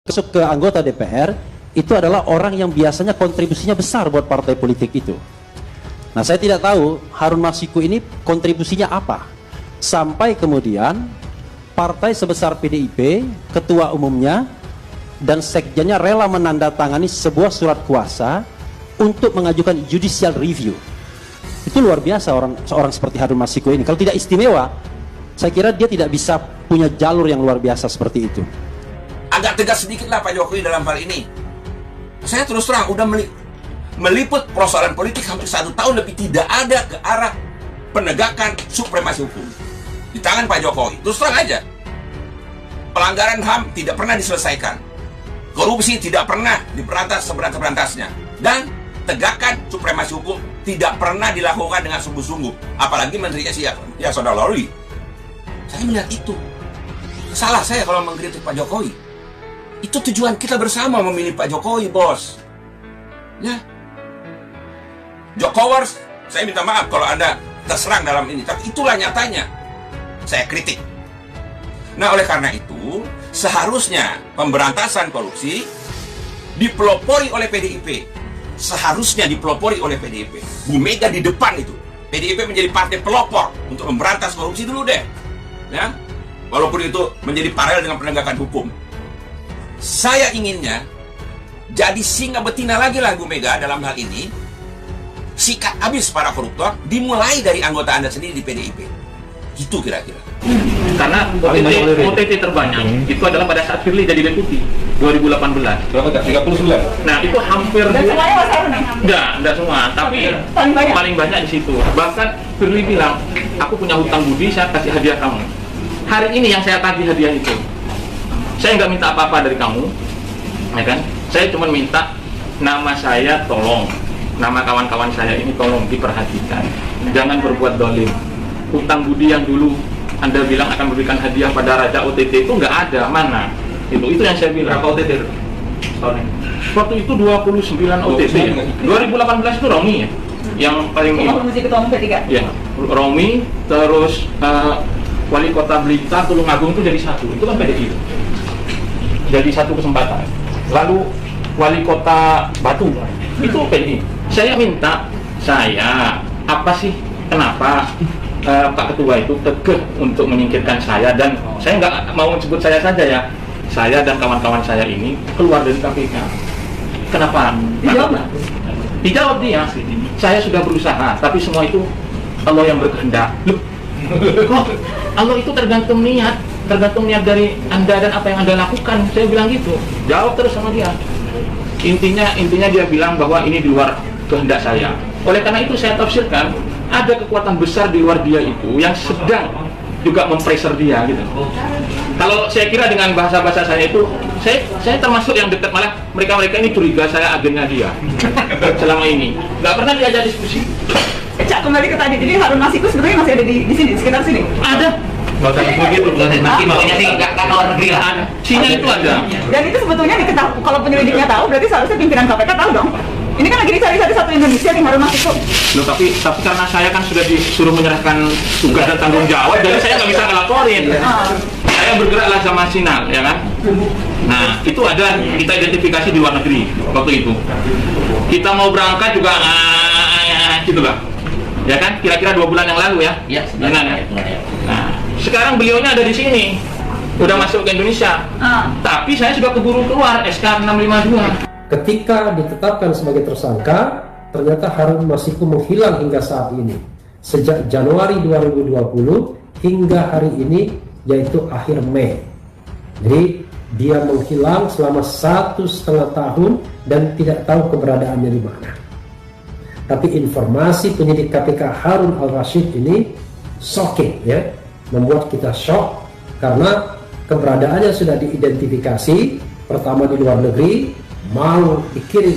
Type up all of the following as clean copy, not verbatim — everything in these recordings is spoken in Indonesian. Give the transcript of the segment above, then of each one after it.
Masuk ke anggota DPR itu adalah orang yang biasanya kontribusinya besar buat partai politik itu. Nah, saya tidak tahu Harun Masiku ini kontribusinya apa sampai kemudian partai sebesar PDIP, ketua umumnya dan sekjennya rela menandatangani sebuah surat kuasa untuk mengajukan judicial review. Itu luar biasa seorang seperti Harun Masiku ini. Kalau tidak istimewa, saya kira dia tidak bisa punya jalur yang luar biasa seperti itu. Agak tegas sedikitlah Pak Jokowi dalam hal ini. Saya terus terang udah meliput persoalan politik hampir 1 tahun lebih, tidak ada ke arah penegakan supremasi hukum di tangan Pak Jokowi. Terus terang aja, pelanggaran HAM tidak pernah diselesaikan, korupsi tidak pernah diberantas seberantas-berantasnya, dan tegakkan supremasi hukum tidak pernah dilakukan dengan sungguh-sungguh. Apalagi menterinya ya Saudara Lawli. Saya melihat itu salah saya kalau mengkritik Pak Jokowi. Itu tujuan kita bersama memilih Pak Jokowi, bos. Ya, Jokowers, saya minta maaf kalau Anda terserang dalam ini, tapi itulah nyatanya. Saya kritik. Nah, oleh karena itu, seharusnya pemberantasan korupsi dipelopori oleh PDIP. Seharusnya dipelopori oleh PDIP. Bu Mega di depan itu. PDIP menjadi partai pelopor untuk memberantas korupsi dulu deh. Ya, walaupun itu menjadi paralel dengan penegakan hukum. Saya inginnya jadi singa betina lagi lah Bu Mega dalam hal ini. Sikat habis para koruptor, dimulai dari anggota Anda sendiri di PDIP. Itu kira-kira. Karena OTT terbanyak itu adalah pada saat Firly jadi deputi 2018. Berapa Kak? 39? Nah, itu hampir enggak semua, tapi paling banyak di situ. Bahkan Firly bilang, aku punya hutang budi, saya kasih hadiah kamu. Hari ini yang saya tagih hadiah itu, saya nggak minta apa-apa dari kamu, ya kan? Saya cuma minta nama saya tolong, nama kawan-kawan saya ini tolong diperhatikan, jangan berbuat dolim. Hutang budi yang dulu Anda bilang akan memberikan hadiah pada Raja OTT itu nggak ada, mana? Itu yang saya bilang. Berapa OTT? Waktu itu 29 OTT. 2018 itu Romi ya, yang paling ini. Ketua umum P3. Ya, Romi, terus Wali Kota Blitar, Tulungagung itu jadi satu. Itu kan PDI. Jadi satu kesempatan. Lalu Wali Kota Batu itu PDI. Saya minta, apa sih, kenapa Pak Ketua itu tegak untuk menyingkirkan saya, dan saya nggak mau sebut saya saja ya, saya dan kawan-kawan saya ini keluar dari KPK. Kenapa? Dijawab dia, saya sudah berusaha, tapi semua itu Allah yang berkehendak. Loh, kok Allah itu tergantung niat dari Anda dan apa yang Anda lakukan. Saya bilang gitu, jawab terus sama dia. Intinya dia bilang bahwa ini di luar kehendak saya. Oleh karena itu saya tafsirkan ada kekuatan besar di luar dia itu yang sedang juga mempressure dia gitu. Kalau saya kira dengan bahasa saya itu, saya termasuk yang dekat, malah mereka ini curiga saya agennya dia selama ini. Nggak pernah diajak diskusi. Cak, kembali ke tadi, jadi Harun Masiku sebetulnya masih ada di sini, di sekitar sini? Ada. Nggak usah begitu, makanya sih nggak luar negeri lah. Sinyal itu ada. Dan itu sebetulnya diketahui, kalau penyelidiknya tahu, berarti seharusnya pimpinan KPK tahu dong. Ini kan lagi dicari-cari satu Indonesia nih, Harun Masiku. Loh, tapi karena saya kan sudah disuruh menyerahkan tugas dan tanggung jawab, jadi saya nggak bisa ngelaporin. Saya bergeraklah sama Sinal, ya kan? Nah, itu ada kita identifikasi di luar negeri waktu itu. Kita mau berangkat juga, gitu lah. Ya kan? Kira-kira 2 bulan yang lalu ya? Iya. Nah, sekarang beliaunya ada di sini, udah masuk ke Indonesia. Tapi saya sudah keburu keluar SK 652. Ketika ditetapkan sebagai tersangka, ternyata Harun Masiku menghilang hingga saat ini. Sejak Januari 2020 hingga hari ini, yaitu akhir Mei. Jadi dia menghilang selama 1,5 tahun dan tidak tahu keberadaannya di mana. Tapi informasi penyidik KPK Harun Al-Rashid ini shocking ya, membuat kita shock karena keberadaannya sudah diidentifikasi, pertama di luar negeri, mau dikirim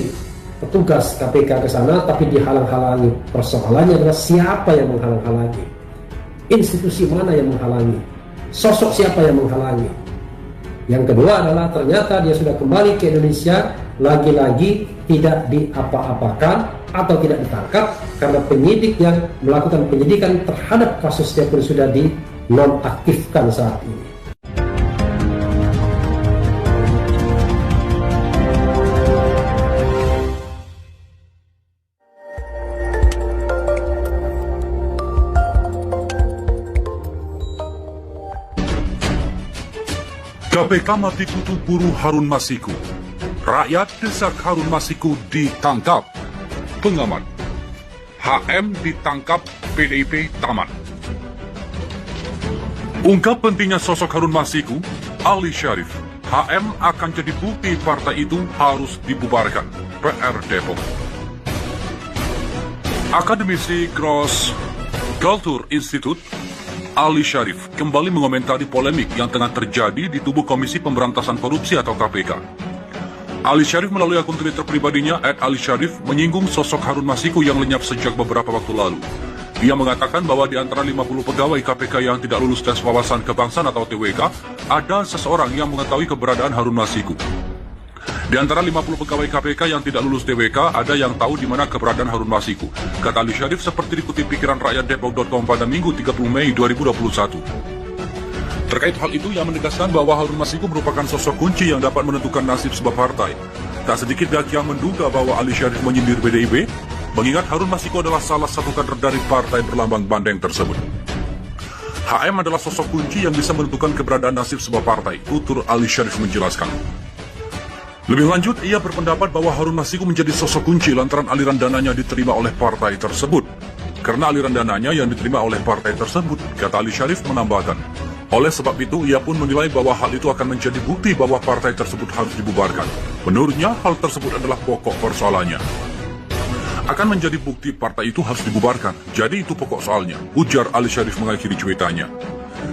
petugas KPK ke sana tapi dihalang-halangi. Persoalannya adalah siapa yang menghalang-halangi, institusi mana yang menghalangi, sosok siapa yang menghalangi. Yang kedua adalah ternyata dia sudah kembali ke Indonesia, lagi-lagi tidak diapa-apakan atau tidak ditangkap karena penyidik yang melakukan penyidikan terhadap kasusnya pun sudah dinonaktifkan saat ini. KPK mati kutu buruh Harun Masiku. Rakyat desak Harun Masiku ditangkap. Pengamat, HM ditangkap, PDIP taman. Ungkap pentingnya sosok Harun Masiku, Ali Syarif. HM akan jadi bukti partai itu harus dibubarkan. PR Depok. Akademisi Gross Culture Institute Ali Syarif kembali mengomentari polemik yang tengah terjadi di tubuh Komisi Pemberantasan Korupsi atau KPK. Ali Syarif melalui akun Twitter pribadinya @alisyarif menyinggung sosok Harun Masiku yang lenyap sejak beberapa waktu lalu. Ia mengatakan bahwa di antara 50 pegawai KPK yang tidak lulus tes wawasan kebangsaan atau TWK, ada seseorang yang mengetahui keberadaan Harun Masiku. Di antara 50 pegawai KPK yang tidak lulus TWK, ada yang tahu di mana keberadaan Harun Masiku. Kata Ali Syarif seperti dikutip pikiran rakyat Depok.com pada Minggu 30 Mei 2021. Terkait hal itu, ia menegaskan bahwa Harun Masiku merupakan sosok kunci yang dapat menentukan nasib sebuah partai. Tak sedikit pihak yang menduga bahwa Ali Syarif menyindir PDIP, mengingat Harun Masiku adalah salah satu kader dari partai berlambang bandeng tersebut. HM adalah sosok kunci yang bisa menentukan keberadaan nasib sebuah partai, tutur Ali Syarif menjelaskan. Lebih lanjut, ia berpendapat bahwa Harun Masiku menjadi sosok kunci lantaran aliran dananya diterima oleh partai tersebut. Karena aliran dananya yang diterima oleh partai tersebut, kata Ali Syarif menambahkan. Oleh sebab itu, ia pun menilai bahwa hal itu akan menjadi bukti bahwa partai tersebut harus dibubarkan. Menurutnya, hal tersebut adalah pokok persoalannya. Akan menjadi bukti partai itu harus dibubarkan. Jadi itu pokok soalnya, ujar Ali Syarif mengakhiri cuitannya.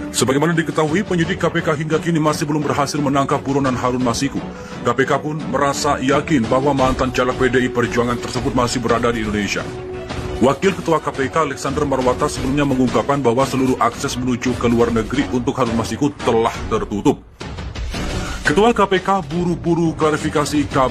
Sebagaimana diketahui, penyidik KPK hingga kini masih belum berhasil menangkap buronan Harun Masiku. KPK pun merasa yakin bahwa mantan caleg PDI Perjuangan tersebut masih berada di Indonesia. Wakil Ketua KPK Alexander Marwata sebelumnya mengungkapkan bahwa seluruh akses menuju ke luar negeri untuk Harun Masiku telah tertutup. Ketua KPK buru-buru klarifikasi kabar